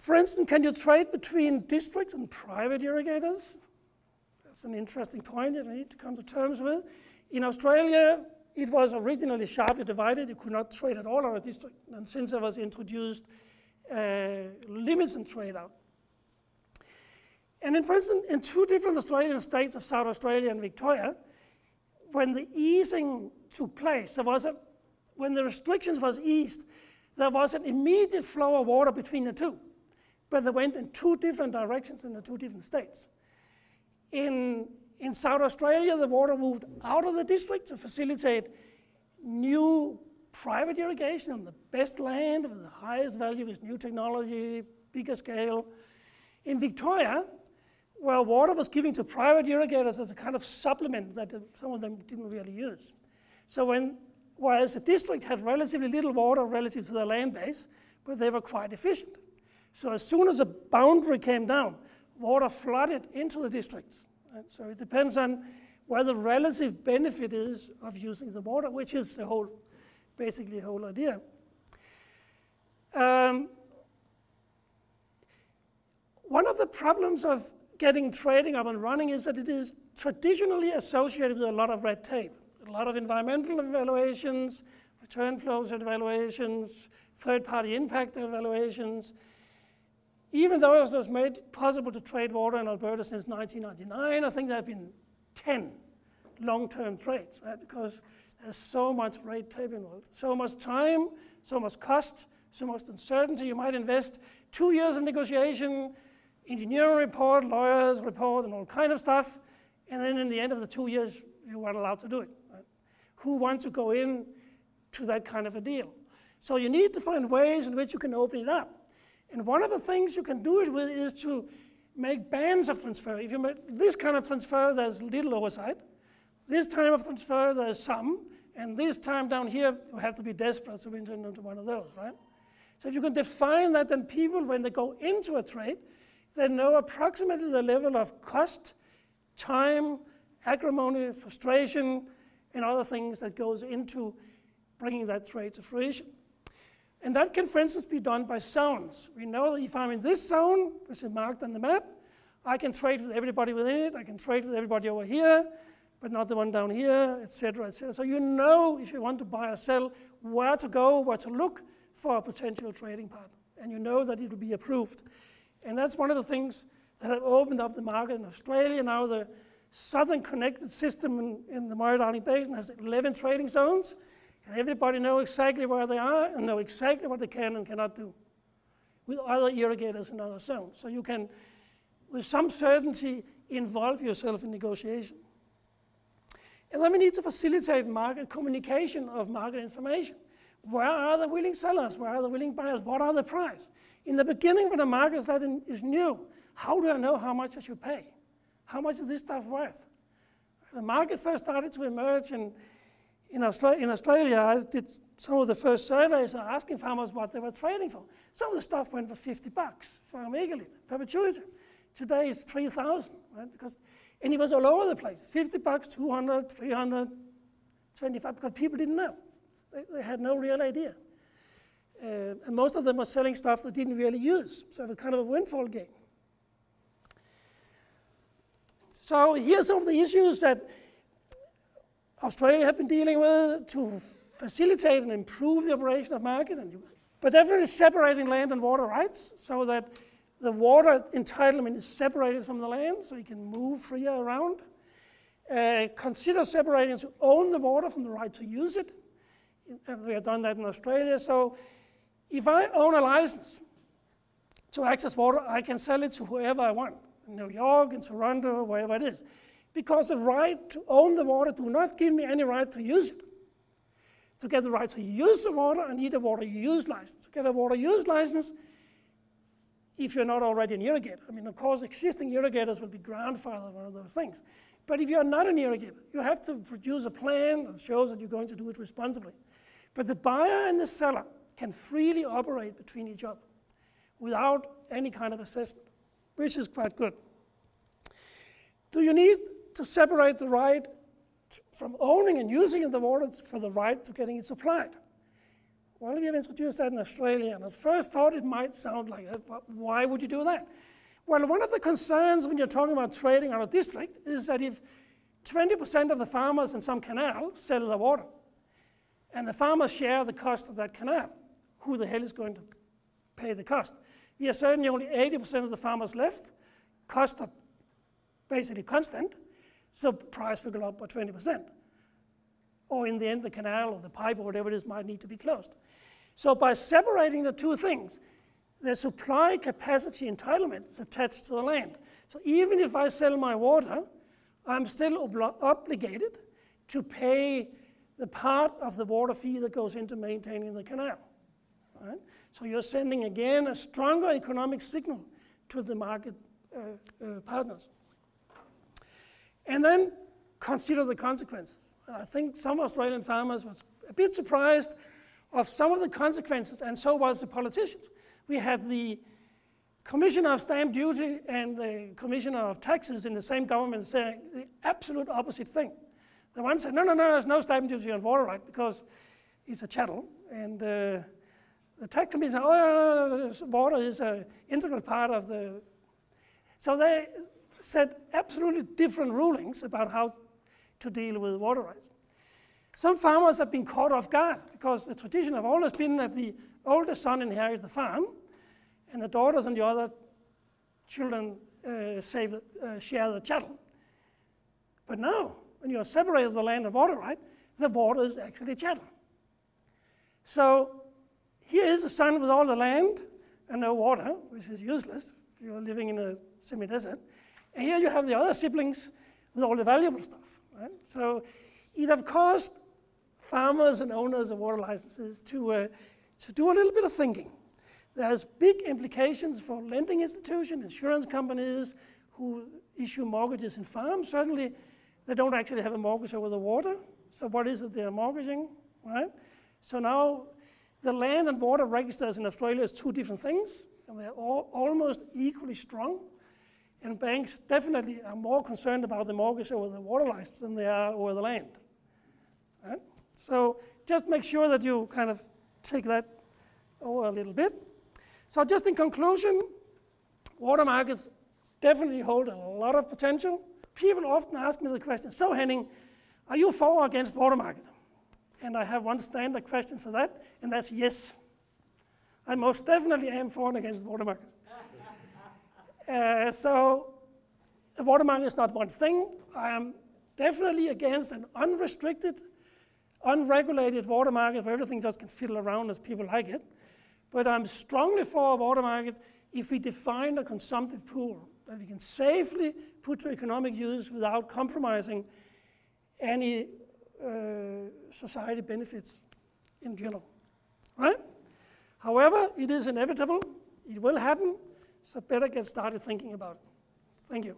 For instance, can you trade between districts and private irrigators? That's an interesting point that we need to come to terms with. In Australia, it was originally sharply divided. You could not trade at all on a district. And since there was introduced limits on trade out. And then, for instance, in two different Australian states of South Australia and Victoria, when the easing took place, when the restrictions was eased, there was an immediate flow of water between the two, but they went in two different directions in the two different states. In South Australia, the water moved out of the district to facilitate new private irrigation on the best land with the highest value with new technology, bigger scale. In Victoria, where water was given to private irrigators as a kind of supplement that some of them didn't really use. So whereas the district had relatively little water relative to their land base, but they were quite efficient. So as soon as a boundary came down, water flooded into the districts. Right? So it depends on where the relative benefit is of using the water, which is basically the whole idea. One of the problems of getting trading up and running is that it is traditionally associated with a lot of red tape. A lot of environmental evaluations, return flows evaluations, third-party impact evaluations. Even though it was made possible to trade water in Alberta since 1999, I think there have been 10 long-term trades, right? Because there's so much red tape involved, so much time, so much cost, so much uncertainty. You might invest 2 years of negotiation, engineering report, lawyers report, and all kind of stuff, and then in the end of the 2 years, you weren't allowed to do it. Right? Who wants to go in to that kind of a deal? So you need to find ways in which you can open it up. And one of the things you can do it with is to make bands of transfer. If you make this kind of transfer, there's little oversight. This time of transfer, there's some. And this time down here, you have to be desperate to enter into one of those, right? So if you can define that, then people, when they go into a trade, they know approximately the level of cost, time, acrimony, frustration, and other things that goes into bringing that trade to fruition. And that can, for instance, be done by zones. We know that if I'm in this zone, which is marked on the map, I can trade with everybody within it. I can trade with everybody over here, but not the one down here, et cetera, et cetera. So you know, if you want to buy or sell, where to go, where to look for a potential trading partner. And you know that it will be approved. And that's one of the things that have opened up the market in Australia. Now the Southern Connected System in the Murray-Darling Basin has 11 trading zones. And everybody knows exactly where they are and know exactly what they can and cannot do with other irrigators in other zones. So you can, with some certainty, involve yourself in negotiation. And then we need to facilitate market communication of market information. Where are the willing sellers? Where are the willing buyers? What are the price? In the beginning, when the market is new, how do I know how much I should pay? How much is this stuff worth? The market first started to emerge, and in Australia, I did some of the first surveys asking farmers what they were trading for. Some of the stuff went for $50 for a megalith, perpetuity. Today it's 3,000, right? And it was all over the place. $50, 200, 300, 25, because people didn't know. They had no real idea. And most of them were selling stuff they didn't really use. So it was kind of a windfall game. So here's some of the issues that Australia have been dealing with to facilitate and improve the operation of market, but definitely separating land and water rights so that the water entitlement is separated from the land so you can move freer around. Consider separating to own the water from the right to use it. And we have done that in Australia. So if I own a license to access water, I can sell it to whoever I want, in New York, in Toronto, wherever it is. Because the right to own the water do not give me any right to use it. To get the right to use the water, I need a water use license. To get a water use license, if you're not already an irrigator. I mean, of course, existing irrigators will be grandfathered, one of those things. But if you're not an irrigator, you have to produce a plan that shows that you're going to do it responsibly. But the buyer and the seller can freely operate between each other without any kind of assessment, which is quite good. Do you need to separate the right from owning and using the water for the right to getting it supplied? Well, we have introduced that in Australia, and at first thought it might sound like it, but why would you do that? Well, one of the concerns when you're talking about trading out of district is that if 20% of the farmers in some canal sell their water, and the farmers share the cost of that canal, who the hell is going to pay the cost? We are certainly only 80% of the farmers left, costs are basically constant, so price will go up by 20%. Or in the end, the canal or the pipe or whatever it is might need to be closed. So by separating the two things, the supply capacity entitlement is attached to the land. So even if I sell my water, I'm still obligated to pay the part of the water fee that goes into maintaining the canal. Right? So you're sending, again, a stronger economic signal to the market partners. And then consider the consequences. I think some Australian farmers was a bit surprised of some of the consequences, and so was the politicians. We had the Commissioner of Stamp Duty and the Commissioner of Taxes in the same government saying the absolute opposite thing. The one said, no, there's no stamp duty on water right because it's a chattel. And the tax commissioner, water is an integral part of the... So they said absolutely different rulings about how to deal with water rights. Some farmers have been caught off guard because the tradition have always been that the oldest son inherits the farm and the daughters and the other children share the chattel. But now, when you have separated the land and water right, the water is actually chattel. So here is a son with all the land and no water, which is useless if you're living in a semi-desert. And here you have the other siblings with all the valuable stuff. Right? So it have caused farmers and owners of water licenses to do a little bit of thinking. There's big implications for lending institutions, insurance companies who issue mortgages in farms. Certainly, they don't actually have a mortgage over the water. So what is it they're mortgaging, right? So now the land and water registers in Australia is two different things, and they're almost equally strong. And banks definitely are more concerned about the mortgage over the water license than they are over the land. Right? So just make sure that you kind of take that over a little bit. So just in conclusion, water markets definitely hold a lot of potential. People often ask me the question, so Henning, are you for or against water market? And I have one standard question to that, and that's yes. I most definitely am for and against water market. So the water market is not one thing. I am definitely against an unrestricted, unregulated water market where everything just can fiddle around as people like it. But I'm strongly for a water market if we define a consumptive pool that we can safely put to economic use without compromising any society benefits in general. Right? However, it is inevitable. It will happen. So better get started thinking about it. Thank you.